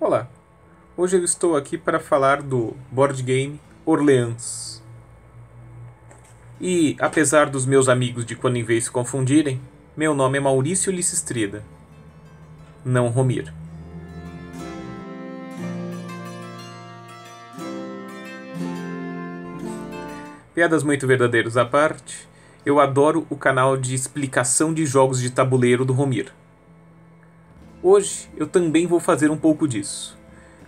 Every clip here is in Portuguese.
Olá, hoje eu estou aqui para falar do board game Orleans. E, apesar dos meus amigos de quando em vez se confundirem, meu nome é Maurício Lissistrida, não Romir. Piadas muito verdadeiras à parte, eu adoro o canal de explicação de jogos de tabuleiro do Romir. Hoje eu também vou fazer um pouco disso.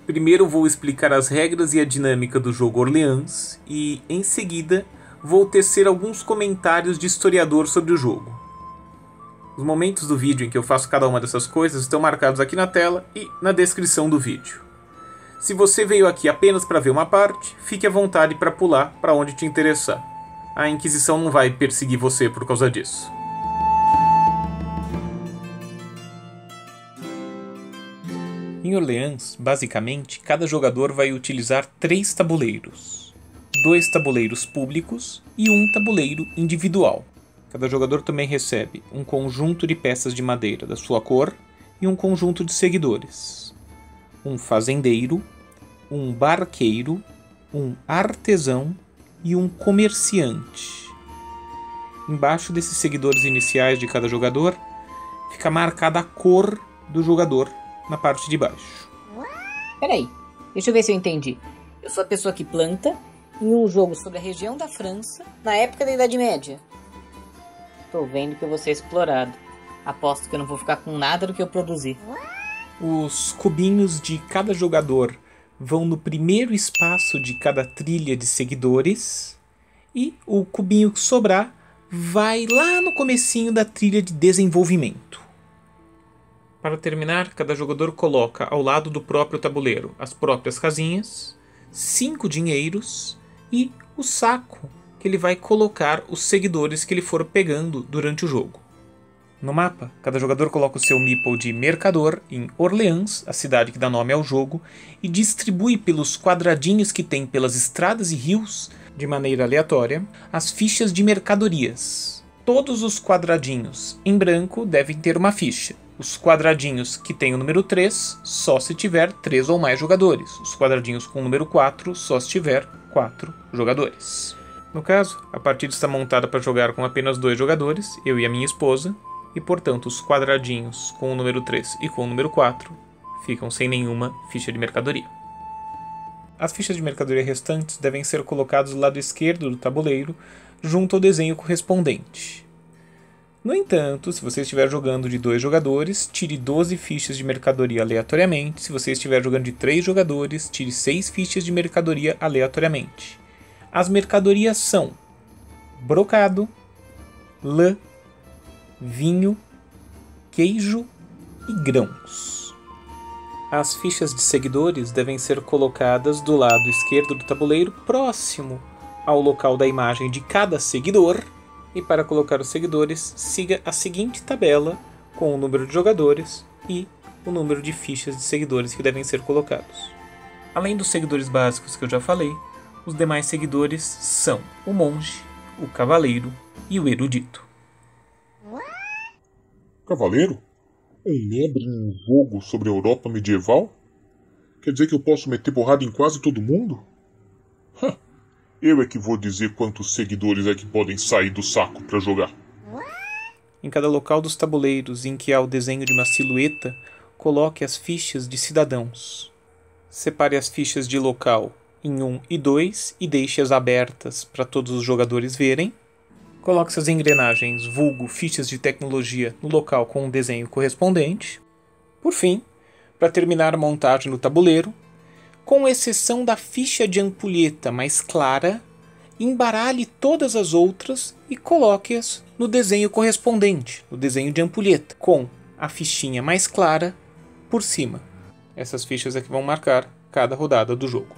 Primeiro vou explicar as regras e a dinâmica do jogo Orleans e, em seguida, vou tecer alguns comentários de historiador sobre o jogo. Os momentos do vídeo em que eu faço cada uma dessas coisas estão marcados aqui na tela e na descrição do vídeo. Se você veio aqui apenas para ver uma parte, fique à vontade para pular para onde te interessar. A Inquisição não vai perseguir você por causa disso. Em Orleans, basicamente, cada jogador vai utilizar 3 tabuleiros. 2 tabuleiros públicos e 1 tabuleiro individual. Cada jogador também recebe um conjunto de peças de madeira da sua cor e um conjunto de seguidores. Um fazendeiro, um barqueiro, um artesão e um comerciante. Embaixo desses seguidores iniciais de cada jogador, fica marcada a cor do jogador na parte de baixo. Peraí, deixa eu ver se eu entendi. Eu sou a pessoa que planta em um jogo sobre a região da França na época da Idade Média. Tô vendo que eu vou ser explorado. Aposto que eu não vou ficar com nada do que eu produzir. Os cubinhos de cada jogador vão no primeiro espaço de cada trilha de seguidores e o cubinho que sobrar vai lá no comecinho da trilha de desenvolvimento. Para terminar, cada jogador coloca ao lado do próprio tabuleiro as próprias casinhas, 5 dinheiros e o saco que ele vai colocar os seguidores que ele for pegando durante o jogo. No mapa, cada jogador coloca o seu meeple de mercador em Orleans, a cidade que dá nome ao jogo, e distribui pelos quadradinhos que tem pelas estradas e rios, de maneira aleatória, as fichas de mercadorias. Todos os quadradinhos em branco devem ter uma ficha. Os quadradinhos que têm o número 3, só se tiver 3 ou mais jogadores. Os quadradinhos com o número 4, só se tiver 4 jogadores. No caso, a partida está montada para jogar com apenas 2 jogadores, eu e a minha esposa, e portanto os quadradinhos com o número 3 e com o número 4 ficam sem nenhuma ficha de mercadoria. As fichas de mercadoria restantes devem ser colocadas do lado esquerdo do tabuleiro, junto ao desenho correspondente. No entanto, se você estiver jogando de 2 jogadores, tire 12 fichas de mercadoria aleatoriamente. Se você estiver jogando de 3 jogadores, tire 6 fichas de mercadoria aleatoriamente. As mercadorias são brocado, lã, vinho, queijo e grãos. As fichas de seguidores devem ser colocadas do lado esquerdo do tabuleiro, próximo ao local da imagem de cada seguidor. E para colocar os seguidores, siga a seguinte tabela com o número de jogadores e o número de fichas de seguidores que devem ser colocados. Além dos seguidores básicos que eu já falei, os demais seguidores são o monge, o cavaleiro e o erudito. Cavaleiro? Um nobre em um jogo sobre a Europa medieval? Quer dizer que eu posso meter porrada em quase todo mundo? Eu é que vou dizer quantos seguidores é que podem sair do saco para jogar. Em cada local dos tabuleiros em que há o desenho de uma silhueta, coloque as fichas de cidadãos. Separe as fichas de local em 1 e 2 e deixe-as abertas para todos os jogadores verem. Coloque essas engrenagens, vulgo fichas de tecnologia, no local com o desenho correspondente. Por fim, para terminar a montagem do tabuleiro, com exceção da ficha de ampulheta mais clara, embaralhe todas as outras e coloque-as no desenho correspondente, no desenho de ampulheta, com a fichinha mais clara por cima. Essas fichas é que vão marcar cada rodada do jogo.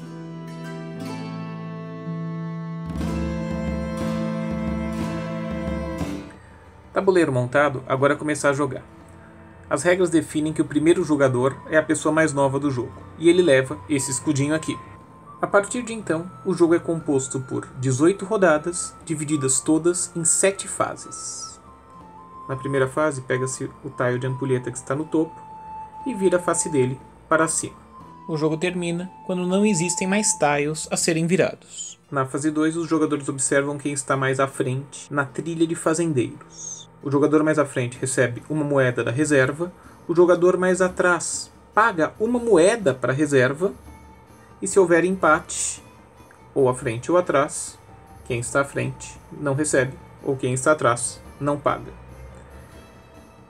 Tabuleiro montado, agora é começar a jogar. As regras definem que o primeiro jogador é a pessoa mais nova do jogo, e ele leva esse escudinho aqui. A partir de então, o jogo é composto por 18 rodadas, divididas todas em 7 fases. Na primeira fase, pega-se o tile de ampulheta que está no topo e vira a face dele para cima. O jogo termina quando não existem mais tiles a serem virados. Na fase 2, os jogadores observam quem está mais à frente na trilha de fazendeiros. O jogador mais à frente recebe uma moeda da reserva, o jogador mais atrás paga uma moeda para a reserva, e se houver empate, ou à frente ou atrás, quem está à frente não recebe, ou quem está atrás não paga.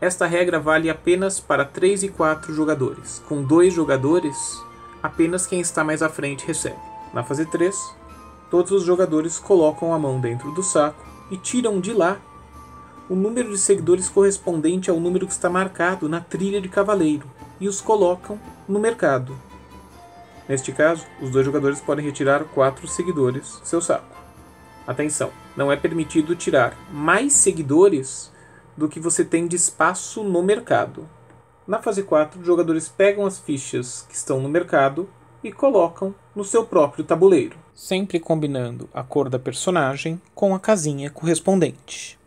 Esta regra vale apenas para 3 e 4 jogadores. Com 2 jogadores, apenas quem está mais à frente recebe. Na fase 3, todos os jogadores colocam a mão dentro do saco e tiram de lá o número de seguidores correspondente ao número que está marcado na trilha de cavaleiro e os colocam no mercado. Neste caso, os 2 jogadores podem retirar 4 seguidores do seu saco. Atenção, não é permitido tirar mais seguidores do que você tem de espaço no mercado. Na fase 4, os jogadores pegam as fichas que estão no mercado e colocam no seu próprio tabuleiro, sempre combinando a cor da personagem com a casinha correspondente.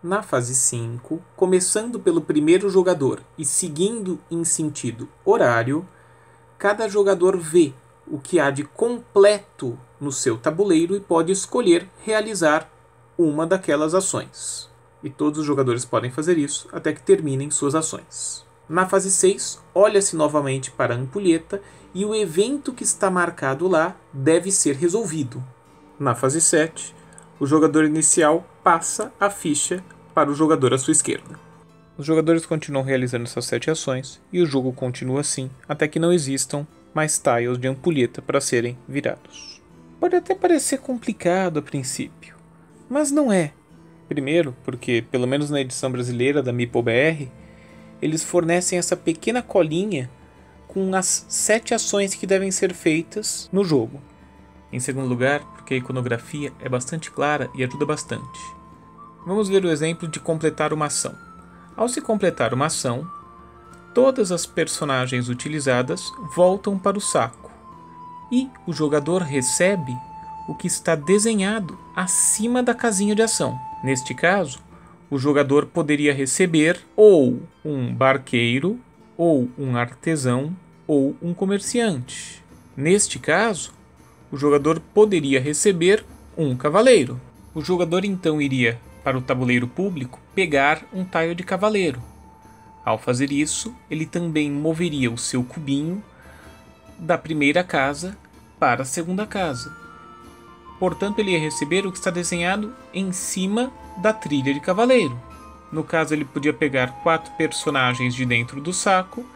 Na fase 5, começando pelo primeiro jogador e seguindo em sentido horário, cada jogador vê o que há de completo no seu tabuleiro e pode escolher realizar uma daquelas ações. E todos os jogadores podem fazer isso até que terminem suas ações. Na fase 6, olha-se novamente para a ampulheta e o evento que está marcado lá deve ser resolvido. Na fase 7, o jogador inicial passa a ficha para o jogador à sua esquerda. Os jogadores continuam realizando essas 7 ações e o jogo continua assim até que não existam mais tiles de ampulheta para serem virados. Pode até parecer complicado a princípio, mas não é. Primeiro, porque, pelo menos na edição brasileira da MeepleBR, eles fornecem essa pequena colinha com as 7 ações que devem ser feitas no jogo. Em segundo lugar, porque a iconografia é bastante clara e ajuda bastante. Vamos ver o exemplo de completar uma ação. Ao se completar uma ação, todas as personagens utilizadas voltam para o saco e o jogador recebe o que está desenhado acima da casinha de ação. Neste caso, o jogador poderia receber ou um barqueiro, ou um artesão, ou um comerciante. Neste caso, o jogador poderia receber um cavaleiro. O jogador então iria para o tabuleiro público pegar um tile de cavaleiro. Ao fazer isso, ele também moveria o seu cubinho da primeira casa para a segunda casa. Portanto, ele ia receber o que está desenhado em cima da trilha de cavaleiro. No caso, ele podia pegar 4 personagens de dentro do saco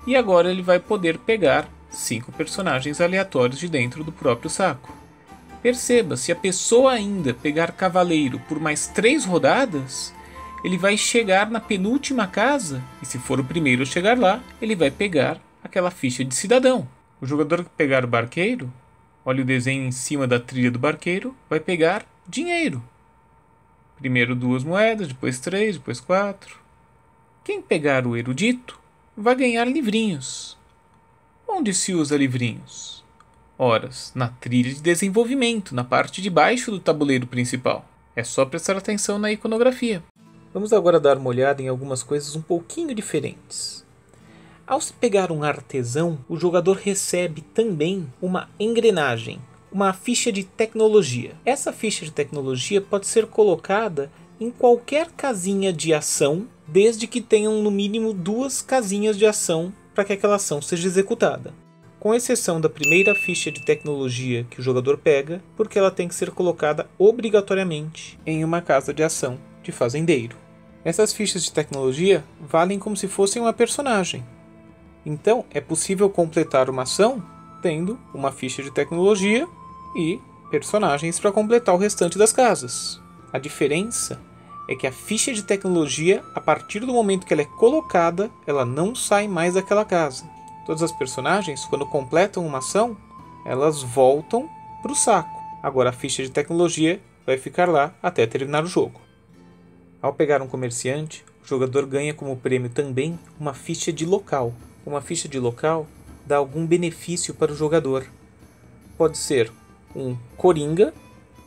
e agora ele vai poder pegar 5 personagens aleatórios de dentro do próprio saco. Perceba, se a pessoa ainda pegar cavaleiro por mais 3 rodadas, ele vai chegar na penúltima casa e, se for o primeiro a chegar lá, ele vai pegar aquela ficha de cidadão. O jogador que pegar o barqueiro, olha o desenho em cima da trilha do barqueiro, vai pegar dinheiro. Primeiro 2 moedas, depois 3, depois 4. Quem pegar o erudito vai ganhar livrinhos. Onde se usa livrinhos? Horas, na trilha de desenvolvimento, na parte de baixo do tabuleiro principal. É só prestar atenção na iconografia. Vamos agora dar uma olhada em algumas coisas um pouquinho diferentes. Ao se pegar um artesão, o jogador recebe também uma engrenagem, uma ficha de tecnologia. Essa ficha de tecnologia pode ser colocada em qualquer casinha de ação, desde que tenham no mínimo 2 casinhas de ação para que aquela ação seja executada. Com exceção da primeira ficha de tecnologia que o jogador pega, porque ela tem que ser colocada obrigatoriamente em uma casa de ação de fazendeiro. Essas fichas de tecnologia valem como se fossem uma personagem. Então, é possível completar uma ação tendo uma ficha de tecnologia e personagens para completar o restante das casas. A diferença é que a ficha de tecnologia, a partir do momento que ela é colocada, ela não sai mais daquela casa. Todas as personagens, quando completam uma ação, elas voltam para o saco. Agora a ficha de tecnologia vai ficar lá até terminar o jogo. Ao pegar um comerciante, o jogador ganha como prêmio também uma ficha de local. Uma ficha de local dá algum benefício para o jogador. Pode ser um coringa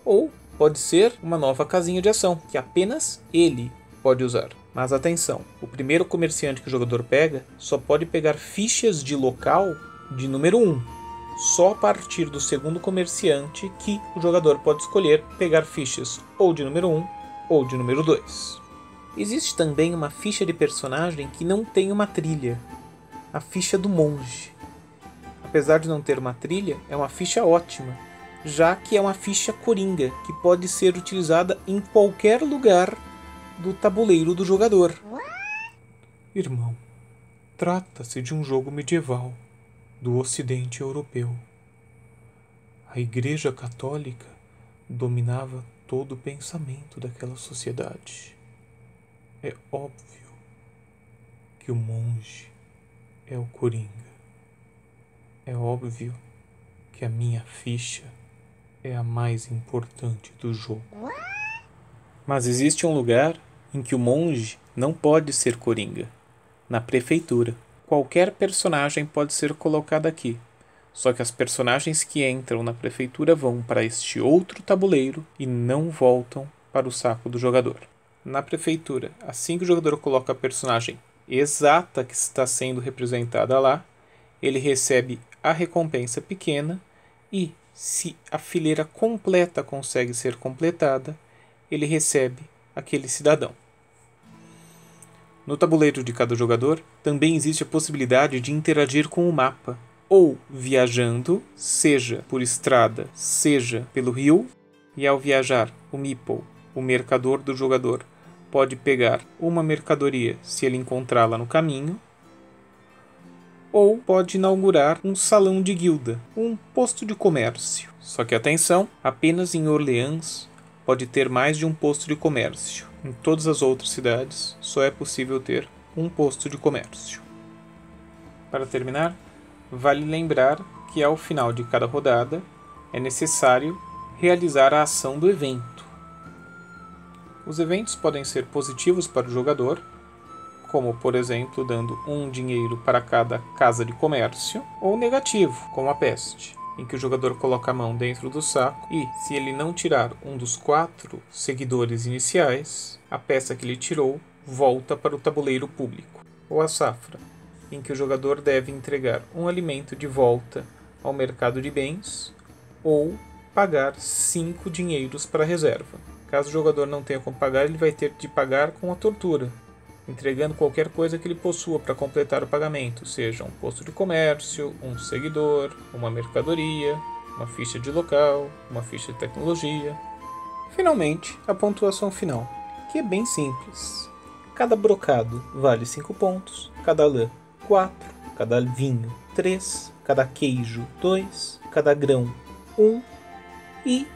ou pode ser uma nova casinha de ação, que apenas ele pode usar. Mas atenção, o primeiro comerciante que o jogador pega só pode pegar fichas de local de número 1. Só a partir do segundo comerciante que o jogador pode escolher pegar fichas ou de número 1 ou de número 2. Existe também uma ficha de personagem que não tem uma trilha, a ficha do monge. Apesar de não ter uma trilha, é uma ficha ótima, já que é uma ficha coringa que pode ser utilizada em qualquer lugar do tabuleiro do jogador. Irmão, trata-se de um jogo medieval do Ocidente Europeu. A Igreja Católica dominava todo o pensamento daquela sociedade. É óbvio que o monge é o coringa. É óbvio que a minha ficha é a mais importante do jogo. Mas existe um lugar em que o monge não pode ser coringa. Na prefeitura. Qualquer personagem pode ser colocado aqui. Só que as personagens que entram na prefeitura vão para este outro tabuleiro e não voltam para o saco do jogador. Na prefeitura, assim que o jogador coloca a personagem exata que está sendo representada lá, ele recebe a recompensa pequena e, se a fileira completa consegue ser completada, ele recebe aquele cidadão. No tabuleiro de cada jogador, também existe a possibilidade de interagir com o mapa, ou viajando, seja por estrada, seja pelo rio, e ao viajar, o meeple, o mercador do jogador, pode pegar uma mercadoria se ele encontrá-la no caminho, ou pode inaugurar um salão de guilda, um posto de comércio. Só que atenção, apenas em Orleans pode ter mais de um posto de comércio. Em todas as outras cidades, só é possível ter um posto de comércio. Para terminar, vale lembrar que ao final de cada rodada é necessário realizar a ação do evento. Os eventos podem ser positivos para o jogador, como por exemplo dando um dinheiro para cada casa de comércio, ou negativo, como a peste, em que o jogador coloca a mão dentro do saco e, se ele não tirar um dos 4 seguidores iniciais, a peça que ele tirou volta para o tabuleiro público. Ou a safra, em que o jogador deve entregar um alimento de volta ao mercado de bens ou pagar 5 dinheiros para a reserva. Caso o jogador não tenha como pagar, ele vai ter de pagar com a tortura, entregando qualquer coisa que ele possua para completar o pagamento, seja um posto de comércio, um seguidor, uma mercadoria, uma ficha de local, uma ficha de tecnologia. Finalmente, a pontuação final, que é bem simples. Cada brocado vale 5 pontos, cada lã 4, cada vinho 3, cada queijo 2, cada grão 1 e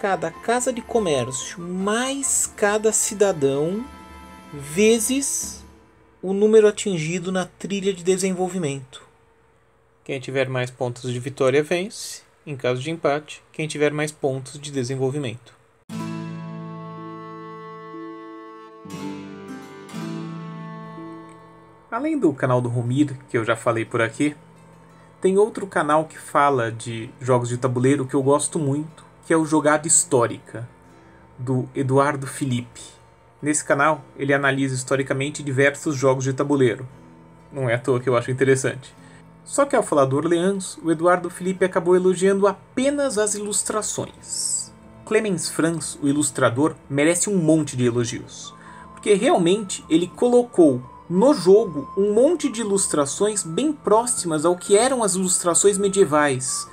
cada casa de comércio mais cada cidadão vezes o número atingido na trilha de desenvolvimento. Quem tiver mais pontos de vitória vence. Em caso de empate, quem tiver mais pontos de desenvolvimento. Além do canal do Romir, que eu já falei por aqui, tem outro canal que fala de jogos de tabuleiro que eu gosto muito, que é o Jogada Histórica, do Eduardo Felipe. Nesse canal, ele analisa historicamente diversos jogos de tabuleiro. Não é à toa que eu acho interessante. Só que ao falar do Orleans, o Eduardo Felipe acabou elogiando apenas as ilustrações. Clemens Franz, o ilustrador, merece um monte de elogios, porque realmente ele colocou no jogo um monte de ilustrações bem próximas ao que eram as ilustrações medievais,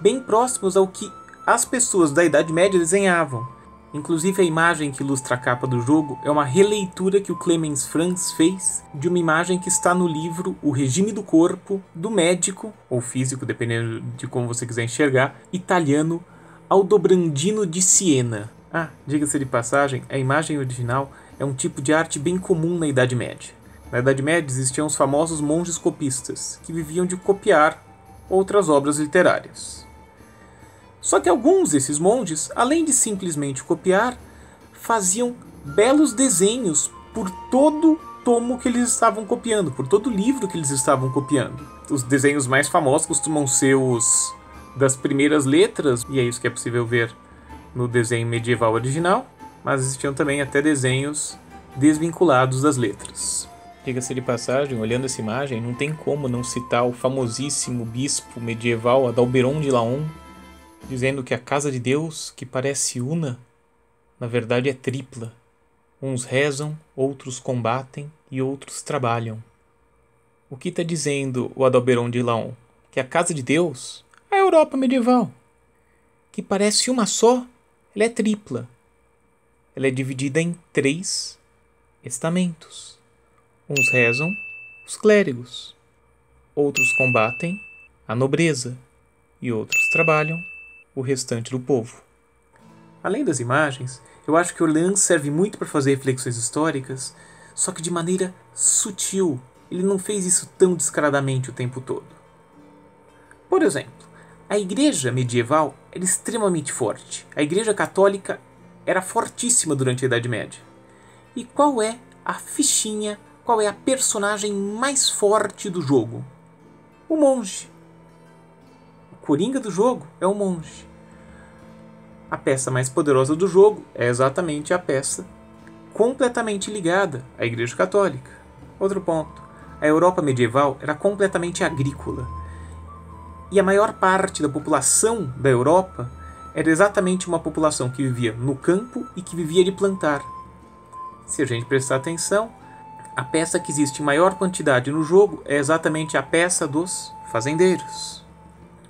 bem próximas ao que as pessoas da Idade Média desenhavam. Inclusive a imagem que ilustra a capa do jogo é uma releitura que o Clemens Franz fez de uma imagem que está no livro O Regime do Corpo, do médico, ou físico, dependendo de como você quiser enxergar, italiano Aldobrandino di Siena. Diga-se de passagem, a imagem original é um tipo de arte bem comum na Idade Média. Na Idade Média existiam os famosos monges copistas, que viviam de copiar outras obras literárias. Só que alguns desses monges, além de simplesmente copiar, faziam belos desenhos por todo tomo que eles estavam copiando, por todo livro que eles estavam copiando. Os desenhos mais famosos costumam ser os das primeiras letras, e é isso que é possível ver no desenho medieval original, mas existiam também até desenhos desvinculados das letras. Diga-se de passagem, olhando essa imagem, não tem como não citar o famosíssimo bispo medieval Adalberon de Laon, dizendo que a casa de Deus, que parece una, na verdade é tripla. Uns rezam, outros combatem e outros trabalham. O que está dizendo o Adalberon de Laon? Que a casa de Deus, a Europa medieval, que parece uma só, ela é tripla. Ela é dividida em 3 estamentos. Uns rezam, os clérigos. Outros combatem, a nobreza. E outros trabalham, o restante do povo. Além das imagens, eu acho que Orleans serve muito para fazer reflexões históricas, só que de maneira sutil. Ele não fez isso tão descaradamente o tempo todo. Por exemplo, a igreja medieval era extremamente forte. A igreja católica era fortíssima durante a Idade Média. E qual é a fichinha, qual é a personagem mais forte do jogo? O monge. O coringa do jogo é o monge. A peça mais poderosa do jogo é exatamente a peça completamente ligada à Igreja Católica. Outro ponto. A Europa medieval era completamente agrícola. E a maior parte da população da Europa era exatamente uma população que vivia no campo e que vivia de plantar. Se a gente prestar atenção, a peça que existe em maior quantidade no jogo é exatamente a peça dos fazendeiros.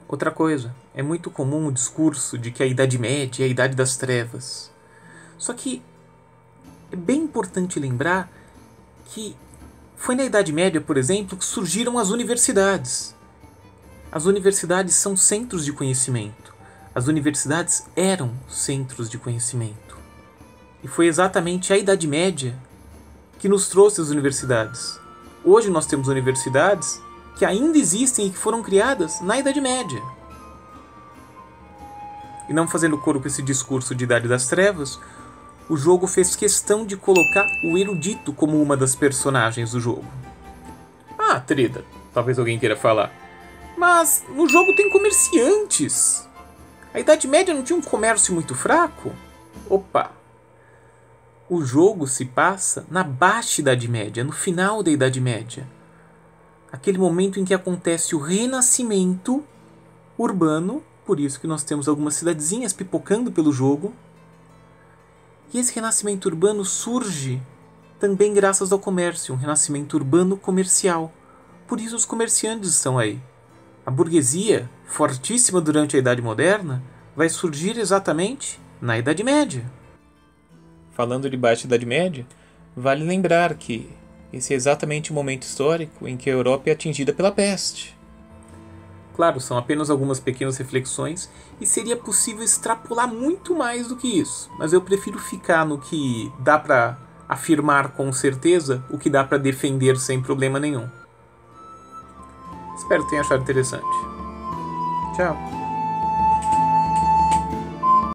Outra coisa, é muito comum o discurso de que a Idade Média é a Idade das Trevas. Só que é bem importante lembrar que foi na Idade Média, por exemplo, que surgiram as universidades. As universidades são centros de conhecimento. As universidades eram centros de conhecimento. E foi exatamente a Idade Média que nos trouxe as universidades. Hoje nós temos universidades que ainda existem e que foram criadas na Idade Média. E não fazendo coro com esse discurso de Idade das Trevas, o jogo fez questão de colocar o erudito como uma das personagens do jogo. Ah, Trida, talvez alguém queira falar. Mas no jogo tem comerciantes. A Idade Média não tinha um comércio muito fraco? Opa! O jogo se passa na Baixa Idade Média, no final da Idade Média. Aquele momento em que acontece o renascimento urbano, por isso que nós temos algumas cidadezinhas pipocando pelo jogo. E esse renascimento urbano surge também graças ao comércio, um renascimento urbano comercial. Por isso os comerciantes estão aí. A burguesia, fortíssima durante a Idade Moderna, vai surgir exatamente na Idade Média. Falando de Baixa Idade Média, vale lembrar que esse é exatamente o momento histórico em que a Europa é atingida pela peste. Claro, são apenas algumas pequenas reflexões e seria possível extrapolar muito mais do que isso, mas eu prefiro ficar no que dá para afirmar com certeza, o que dá para defender sem problema nenhum. Espero que tenha achado interessante. Tchau!